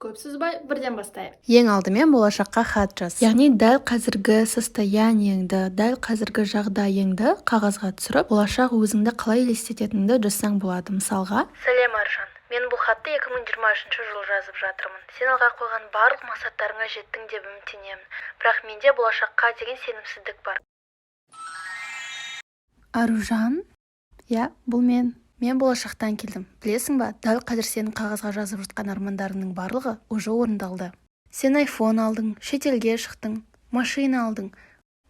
көп созбай бірден бастайық. Ең алдымен болашаққа хат жаз. Яғни дәл қазіргі состояниеңді, дәл қазіргі жағдайыңды қағазға түсіріп, болашақ өзіңді қалай елестететініңді жазсаң болады. Мысалға: Сәлем Аржан, мен бұл хатты 2023 жылы жазып жатырмын. Сен алға қойған барлық мақсаттарыңа жеттің деп үміттенемін. Бірақ менде болашаққа деген сенімсіздік бар. Аружан? Я, бұл мен. Мен болашақтан келдім. Білесің ба, дәл қазір сенің қағазға жазып жатқан армандарыңның барлығы уже орындалды. Сен iPhone алдың, шетелге шықтың, машина алдың.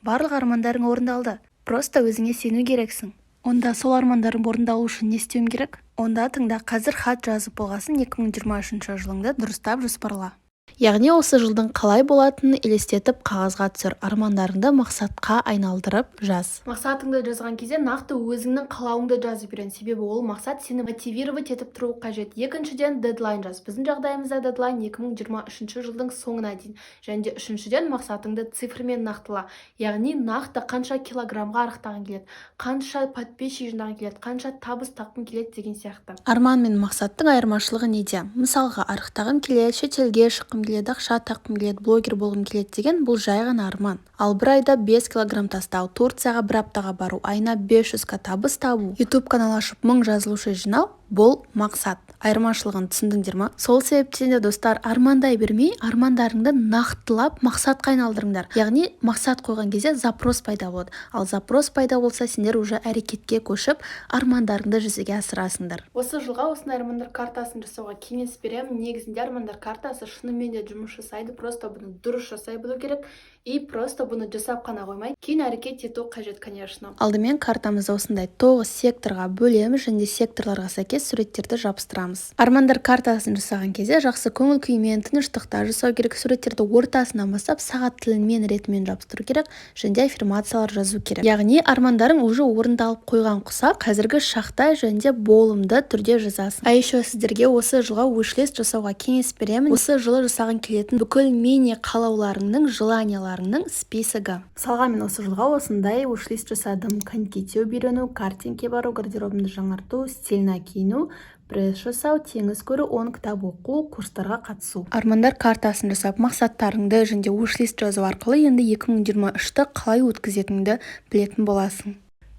Барлық армандарың орындалды. Просто өзіңе сену керексің. Онда сол армандарың орындалу үшін не істеуім керек? Онда тыңда, қазір хат жазып болғасын 2023 жылыңды дұрыстап жоспарла. Яғни осы жылдың қалай болатынын елестетіп қағазға түсір, армандарыңды мақсатқа айналдырып жаз. Мақсатыңды жазған кезде нақты өзіңнің қалауыңды жазып үйрен, себебі ол мақсат сені мотивировать етіп тұру қажет. Екіншіден, дедлайн жаз. Біздің жағдайымызда дедлайн 2023 жылдың соңына дейін. Және де үшіншіден, мақсатыңды цифрмен нақтыла. Яғни нақты қанша килограммға арықтағың келеді, қанша подписчик жинағың келеді, қанша табыс тапқың келеді деген сияқты. Арман мен мақсаттың айырмашылығы неде? Мысалға, арықтағым келеді, шетелге шыққым келеді, ақша тапқым келеді, блогер болғым келеді деген бұл жай ғана арман. Ал бір айда 5 килограмм тастау, Турцияға бір аптаға бару, айына 500к табыс табу, YouTube канал ашып 1000 жазылушы жинау — бұл мақсат. Айырмашылығын түсіндіңдер ма? Сол себептен де достар, армандай бермей, армандарыңды нақтылап мақсатқа айналдырыңдар. Яғни мақсат қойған кезде запрос пайда болады. Ал запрос пайда болса, сендер уже әрекетке көшіп, армандарыңды жүзеге асырасыңдар. Осы жылға осындай армандар картасын жасауға кеңес беремін. Негізінде армандар картасы шынымен де жұмыс жасайды. Просто бұны дұрыс жасай білу керек. И просто бұны жасап қана қоймай, кейін әрекет ету қажет, конечно. Алдымен картамызды осындай 9 секторға бөлеміз және секторларға сәйкес суреттерді жабыстырамыз. Армандар картасын жасаған кезде жақсы көңіл күймен, тыныштықта жасау керек. Суреттерді ортасынан бастап сағат тілімен, ретімен жабыстыру керек және аффирмациялар жазу керек. Яғни армандарың уже орындалып қойған құса, қазіргі шақта және болымды түрде жазасың. Еще сіздерге осы жылға wish-list жасауға кеңес беремін. Осы жылы жасаған келетін бүкіл мини қалауларыңның, желанияларыңның списогі. Мысалға, мен осы жылға осындай wish-list жасадым: коньки теуіп үйрену, картингке бару, гардеробымды жаңарту, стильно киіну, пресс жасау, теңіз көру, 10 кітап оқу, курстарға қатысу. Армандар картасын жасап, мақсаттарыңды және wish-list жазу арқылы енді 2023-ті қалай өткізетіңді білетін боласың.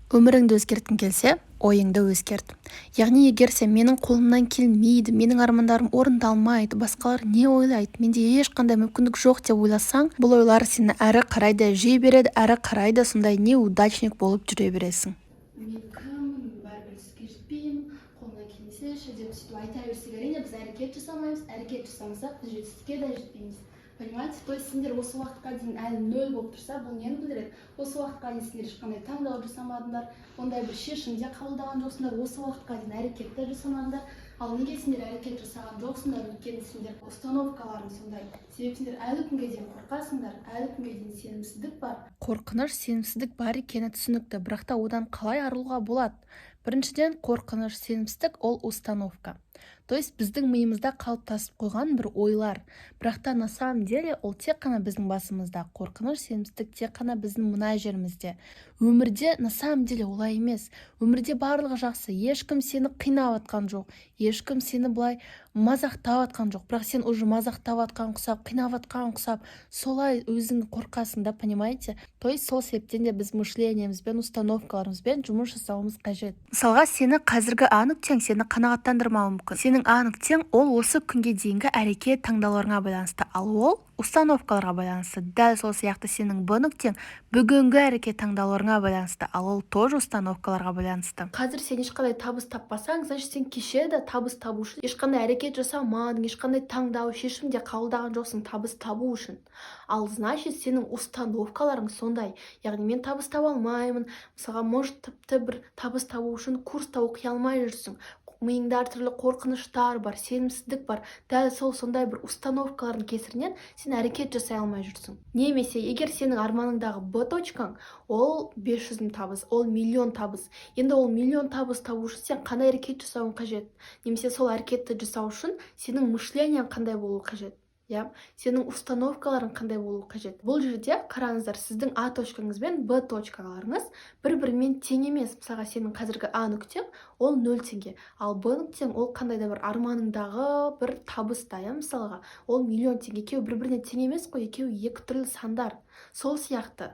Өміріңді өзгерткің келсе, ойыңды өзгерт. Яғни егер сен менің қолымнан келмейді, менің армандарым орындалмайды, басқалар не ойлайды, менде ешқандай мүмкіндік жоқ деп ойласаң, бұл ойлар сені әрі қарай да жей береді, әрі қарай да сондай неудачник болып жүре бересің. Мен кіммін, бәрібір іске жетпеймін, қолымнан келмесе деп сөйтіп айта берсек, әрине біз әрекет жасамаймыз, әрекет жасамасақ біз жетістікке де жетпейміз. Понимаете? То есть сендер осы уақытқа дейін әлі 0 болып тұрса, бұл нені білдіреді? Осы уақытқа дейін сендер ешқандай таңдау жасамадыңдар, ондай бір шешімде қабылдаған жоқсыңдар, осы уақытқа дейін әрекетті жасамадыңдар. Ал неге сендер әрекет жасаған жоқсыңдар? Өйткені сендер установкаларың сондай. Себебі сендер әлі күнге дейін қорқасыңдар, әлі күнге дейін сенімсіздік бар. Қорқыныш, сенімсіздік бар екені түсінікті, бірақ та одан қалай арылуға болады? Біріншіден, қорқыныш, сенімсіздік — ол установка. То есть біздің миымызда қалыптасып қойған бір ойлар. Бірақ та на самом деле ол тек қана біздің басымызда. Қорқыныш, сенімсіздік тек қана біздің мына жерімізде. Өмірде на самом деле олай емес. Өмірде барлығы жақсы. Ешкім сені қинап атқан жоқ. Ешкім сені былай мазақтап атқан жоқ. Бірақ сен уже мазақтап атқан құсап, қинап атқан құсап, солай өзің қорқасың да, понимаете? То есть сол себептен де біз мышлениемізбен, установкаларымызбен жұмыс жасауымыз қажет. Мысалға, сені қазіргі А нүктең сені қанағаттандырмауы мүмкін. Сенің А нүктең ол осы күнге дейінгі әрекет таңдауларыңа байланысты, ал ол установкаларға байланысты. Дәл сол сияқты сенің Б нүктең бүгінгі әрекет таңдауларыңа байланысты, ал ол тоже установкаларға байланысты. Қазір сен ешқандай табыс таппасаң, значит сен кеше де табыс табу үшін ешқандай әрекет жасамадың, ешқандай таңдау, шешім де қабылдаған жоқсың табыс табу үшін. Ал значит сенің установкаларың сондай. Яғни мен табыс таба алмаймын. Мысалға, может тіпті бір табыс табу үшін курста оқи алмай жүрсің. Миыңда әртүрлі қорқыныштар бар, сенімсіздік бар. Дәл сондай бір установкалардың кесірінен сен әрекет жасай алмай жүрсің. Немесе егер сенің арманыңдағы Б точкаң ол 500 мың табыс, ол миллион табыс. Енді ол миллион табыс табу үшін сен қандай әрекет жасауың қажет? Немесе сол әрекетті жасау үшін сенің мышлениең қандай болуы қажет? иә, сенің установкаларың қандай болу қажет. Бұл жерде қараңыздар, сіздің А точкаңыз бен Б точкаларыңыз бір-бірімен тең емес. Мысалға, сенің қазіргі А нүктең ол 0 теңге, ал Б нүктең ол қандай да бір арманыңдағы бір табыста, мысалға, ол 1 миллион теңге. Екеуі бір-біріне тең емес қой, екеуі екі түрлі сандар. Сол сияқты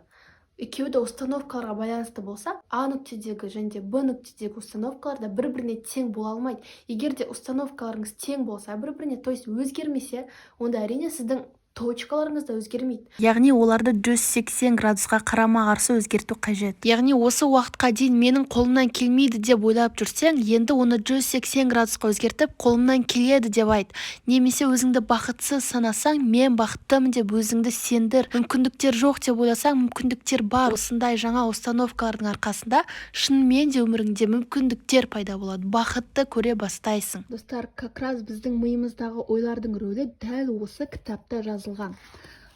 екеуі де установкаларға байланысты болса, А нүктедегі және Б нүктедегі установкалар да бір-біріне тең бола алмайды. Егер де установкаларыңыз тең болса, бір-біріне, то есть өзгермесе, онда әрине сіздің точкаларыңыз да өзгермейді. Яғни оларды 180 градусқа қарама-қарсы өзгерту қажет. Яғни осы уақытқа дейін менің қолымнан келмейді деп ойлап жүрсең, енді оны 180 градусқа өзгертіп, қолымнан келеді деп айт. Немесе өзіңді бақытсыз санасаң, мен бақыттымын деп өзіңді сендір. Мүмкіндіктер жоқ деп ойласаң, мүмкіндіктер бар. Осындай жаңа установкалардың арқасында шынымен де өміріңде мүмкіндіктер пайда болады. Бақытты көре бастайсың. Достар, как раз біздің миымыздағы ойлардың рөлі дәл осы кітапта жазылған.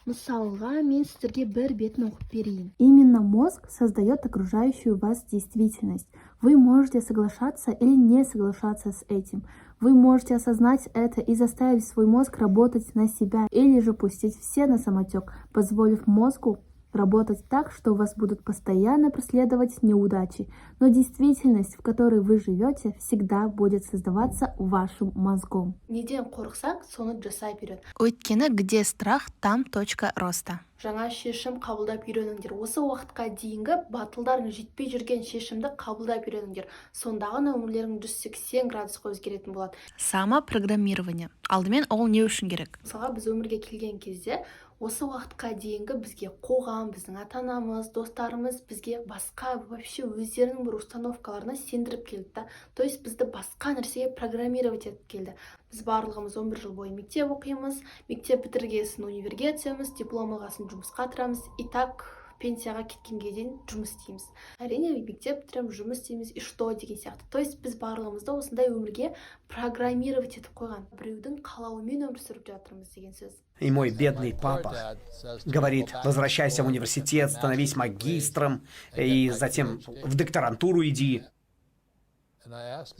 Мысалға, мен сіздерге бір бетін оқып берейін. Именно мозг создает окружающую вас действительность. Вы можете соглашаться или не соглашаться с этим. Вы можете осознать это и заставить свой мозг работать на себя, или же пустить все на самотек, позволив мозгу работать так, что вас будут постоянно преследовать неудачи. Но действительность, в которой вы живете, всегда будет создаваться вашим мозгом. Неден қорықсаң, соны жасай береді. Өйткені где страх, там точка роста. Жаңа шешім қабылдап үйреніңдер. Осы уақытқа дейінгі батылдарың жетпей жүрген шешімді қабылдап үйреніңдер. Сонда ғана өмірлерің 180 градусқа өзгеретін болады. Самопрограммирование. Алдымен ол не үшін керек? Мысалға, біз өмірге келген кезде осы уақытқа дейінгі бізге қоғам, біздің ата-анамыз, достарымыз бізге басқа вообще өздерінің бір установкаларына сендіріп келді. То есть бізді басқа нәрсеге программировать етіп келді. Біз барлығымыз 11 жыл бойы мектеп оқимыз, мектеп бітірген соң универге түсеміз, диплом алғасын жұмысқа тұрамыз, и так пенсияға кеткенге дейін жұмыс істейміз. Әрине, мектеп бітіреміз, жұмыс істейміз, и что деген сияқты. То есть біз барлығымызды осындай өмірге программировать етіп қойған. Біреудің қалауымен өмір сүріп жатырмыз деген сөз. И мой бедный папа говорит: возвращайся в университет, становись магистром, и затем в докторантуру иди.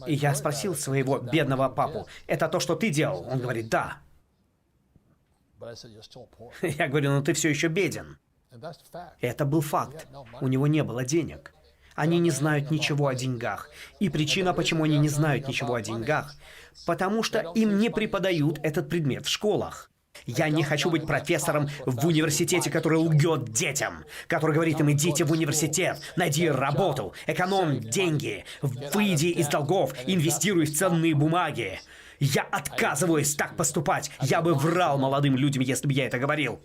И я спросил своего бедного папу: это то, что ты делал? Он говорит: да. Я говорю: ну ты все еще беден. Это был факт. У него не было денег. Они не знают ничего о деньгах. И причина, почему они не знают ничего о деньгах, потому что им не преподают этот предмет в школах. Я не хочу быть профессором в университете, который лгет детям, который говорит им: идите в университет, найди работу, экономь деньги, выйди из долгов, инвестируй в ценные бумаги. Я отказываюсь так поступать. Я бы врал молодым людям, если бы я это говорил.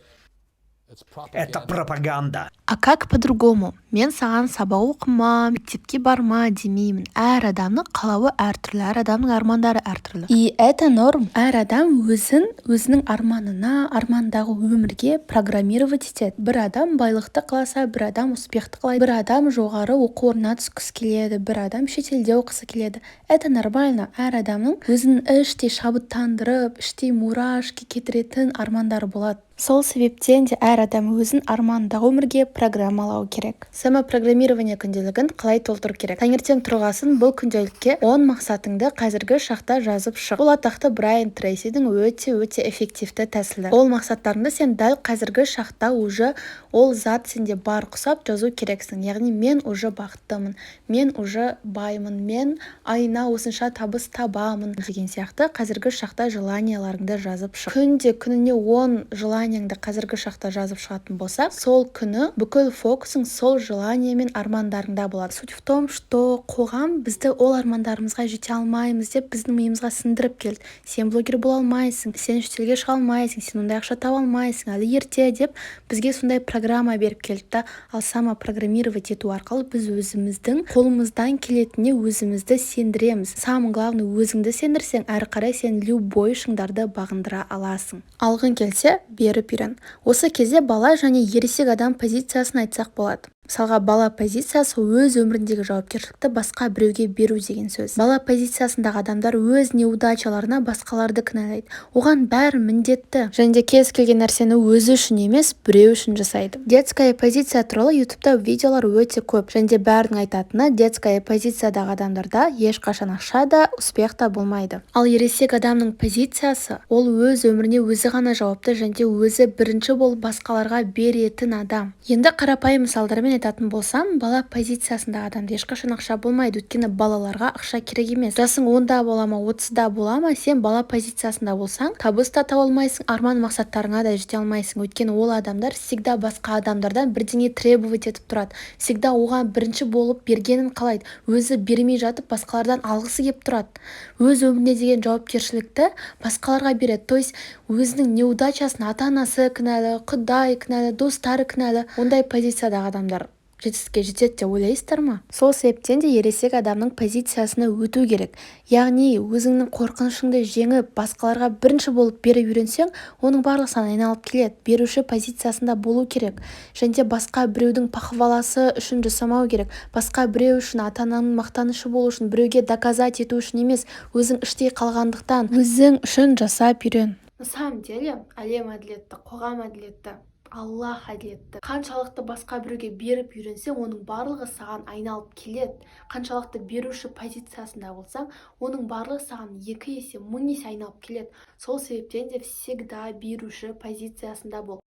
Это пропаганда. А как по-другому? Мен саған сабақ оқыма, мектепке барма демеймін. Әр адамның қалауы әртүрлі, әр адамның армандары әртүрлі. И это норм. Әр адам өзінің арманына, армандағы өмірге программировать етеді. Бір адам байлықты қаласа, бір адам успехті қалайды. Бір адам жоғары оқу орнына түскісі келеді, бір адам шетелде оқысы келеді. Это нормально. Әр адамның өзін іштей шабыттандырып, іштей мурашки кетіретін армандары болады. Сол себептен де әр адам өзін армандағы өмірге программалау керек. Самопрограммирование күнделігін қалай толтыру керек? Таңертең тұрғасын, бұл күнделікке 10 мақсатыңды қазіргі шақта жазып шық. Бұл атақты Брайан Трейсидің өте эффективті тәсілі. Ол мақсаттарыңды сен дәл қазіргі шақта уже ол зат сенде бар құсап жазу керексің. Яғни мен уже бақыттымын, мен уже баймын, мен айына осынша табыс табамын деген сияқты қазіргі шақта желанияларыңды жазып шық. Күніне 10 желанияңды қазіргі шақта жазып шығатын болса, сол күні бүкіл фокусың сол желание мен армандарыңда болады. Суть в том, что қоғам бізді ол армандарымызға жете алмаймыз деп біздің миымызға сындырып келді. Сен блогер бола алмайсың, сен шетелге шыға алмайсың, сен ондай ақша таба алмайсың, әлі ерте деп бізге сондай программа беріп келді. Ал самопрограммировать ету арқылы біз өзіміздің қолымыздан келетініне өзімізді сендіреміз. Самый главный, өзіңді сендірсең, әрі қарай сен любой шыңдарды бағындыра аласың. Алғың келсе, беріп үйрен. Осы кезде бала және ересек адам позициясын айтсақ болады. мысалға бала позициясы өз өміріндегі жауапкершілікті басқа біреуге беру деген сөз. Бала позициясындағы адамдар өз неудачаларына басқаларды кінәлайды. Оған бәрі міндетті және де кез келген нәрсені өзі үшін емес біреу үшін жасайды. Детская позиция туралы ютубта видеолар өте көп және де бәрінің айтатыны детская позициядағы адамдарда ешқашан ақша да успех та болмайды. Ал ересек адамның позициясы ол өз өміріне өзі ғана жауапты және де өзі бірінші болып басқаларға беретін адам. Енді қарапайым мысалдармен айтатын болсам, бала позициясындағы адамда ешқашан ақша болмайды, өйткені балаларға ақша керек емес. Жасың 10-да бола ма, 30-да бола ма, сен бала позициясында болсаң, табыс та таба алмайсың, арман мақсаттарыңа да жете алмайсың. Өйткені ол адамдар всегда басқа адамдардан бірдеңе требовать етіп тұрады. Всегда оған бірінші болып бергенін қалайды. Өзі бермей жатып басқалардан алғысы келіп тұрады. Өз өміріне деген жауапкершілікті басқаларға береді. То есть өзінің неудачасына ата-анасы кінәлі, құдай кінәлі, достары кінәлі. Ондай позициядағы адамдар жетістікке жетеді деп ойлайсыздар ма? Сол себептен де ересек адамның позициясына өту керек. Яғни өзіңнің қорқынышыңды жеңіп, басқаларға бірінші болып бере үйренсең, оның барлығы саған айналып келеді. Беруші позициясында болу керек. Және де басқа біреудің похваласы үшін жасамау керек. Басқа біреу үшін ата-ананың мақтанышы болу үшін, біреуге доказать ету үшін емес, өзің іштей қалғандықтан өзің үшін жасап үйрен. На самом деле, әлем әділетті, қоғам әділетті, Аллах әділетті. Қаншалықты басқа біреуге беріп үйренсең, оның барлығы саған айналып келеді. Қаншалықты беруші позициясында болсаң, оның барлығы саған 2 есе, 1000 есе айналып келеді. Сол себептен де всегда беруші позициясында бол.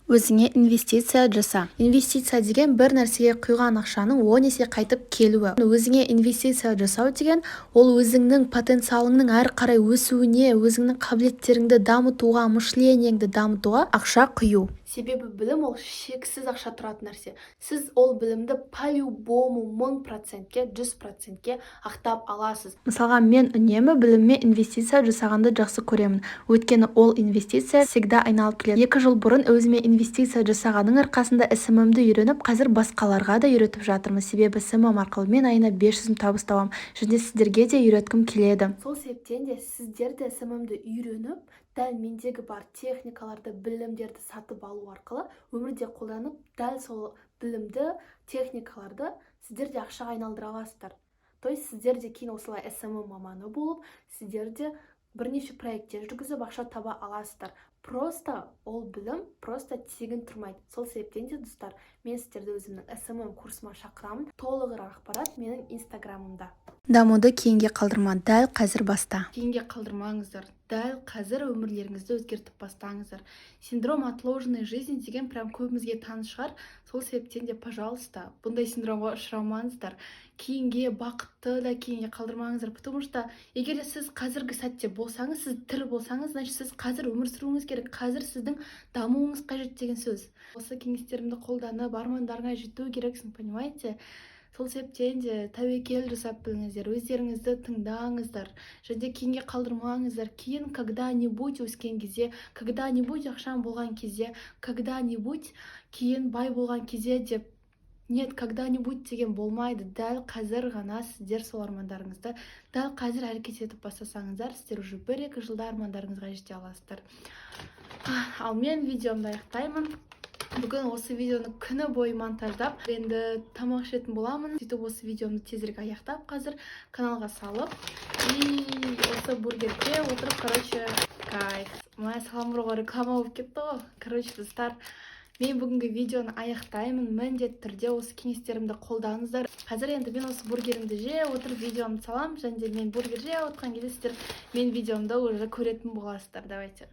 Өзіңе инвестиция жаса. Инвестиция деген бір нәрсеге құйған ақшаның 10 есе қайтып келуі. Өзіңе инвестиция жасау деген ол өзіңнің потенциалыңның әрі қарай өсуіне, өзіңнің қабілеттеріңді дамытуға, мышленияңды дамытуға ақша құю. Себебі білім ол шексіз ақша тұратын нәрсе. Сіз ол білімді по-любому 1000%-ке, 100%-ке ақтап аласыз. Мысалға, мен үнемі білімме инвестиция жасағанды жақсы көремін. Өйткені ол инвестиция всегда айналып келеді. 2 жыл бұрын өзіме инвестиция жасағаның арқасында ісімімді үйреніп, қазір басқаларға да үйретіп жатырмын. Себебі ісімім арқылы мен айына 500 табыс табамын. Және сіздерге де үйреткім келеді. Сол себептен де сіздер де ісімімді үйреніп, дәл мендегі бар техникаларды, білімдерді сатып алу арқылы өмірде қолданып, дәл сол білімді, техникаларды сіздер де ақшаға айналдыра аласыздар. То есть сіздер де кейін осылай SMM маманы болып, сіздер де бірнеше проекттер жүргізіп ақша таба аласыздар. Просто ол білім просто тегін тұрмайды. Сол себептен де достар, мен сіздерді өзімнің SMM курсыма шақырамын. Толығырақ ақпарат менің инстаграмымда. Дамуды кейінге қалдырма, дәл қазір баста. Кейінге қалдырмаңыздар. Дәл қазір өмірлеріңізді өзгертіп бастаңыздар. Синдром отложенной жизни деген прям көбімізге таныс шығар. Сол себептен де, пожалуйста, бұндай синдромға ұшырамаңыздар. Кейінге, бақытты да кейінге қалдырмаңыздар. Потому что егер сіз қазіргі сәтте болсаңыз, сіз тірі болсаңыз, значит сіз қазір өмір сүруіңіз керек. Қазір сіздің дамуыңыз қажет деген сөз. Осы кеңестерімді қолданып, армандарыңа жету керексің, понимаете? Сол себептен де тәуекел жасап біліңіздер, өздеріңізді тыңдаңыздар, және кейінге қалдырмаңыздар. Кейін когда-нибудь өскен кезде, когда-нибудь ақшам болған кезде, когда-нибудь кейін бай болған кезде деп, нет, когда-нибудь деген болмайды. Дәл қазір ғана сіздер сол армандарыңызды, дәл қазір әрекет етіп бастасаңыздар, сіздер уже 1-2 жылда армандарыңызға жете аласыздар. Ал мен видеомды аяқтаймын. Бүгін осы видеоны күні бойы монтаждап, енді тамақ ішетін боламын. Сөйтіп осы видеоны тезірек аяқтап, қазір каналға салып, и осы бургерге отырып, короче, кайф. Мына саламбұрға реклама болып кетті ғой. Короче, достар, мен бүгінгі видеоны аяқтаймын. Міндетті түрде осы кеңестерімді қолданыңыздар. Қазір енді мен осы бургерімді же отырып видеомды салам, және де мен бургер же отқан кезде сіздер мен видеомды уже көретін боласыздар. Давайте.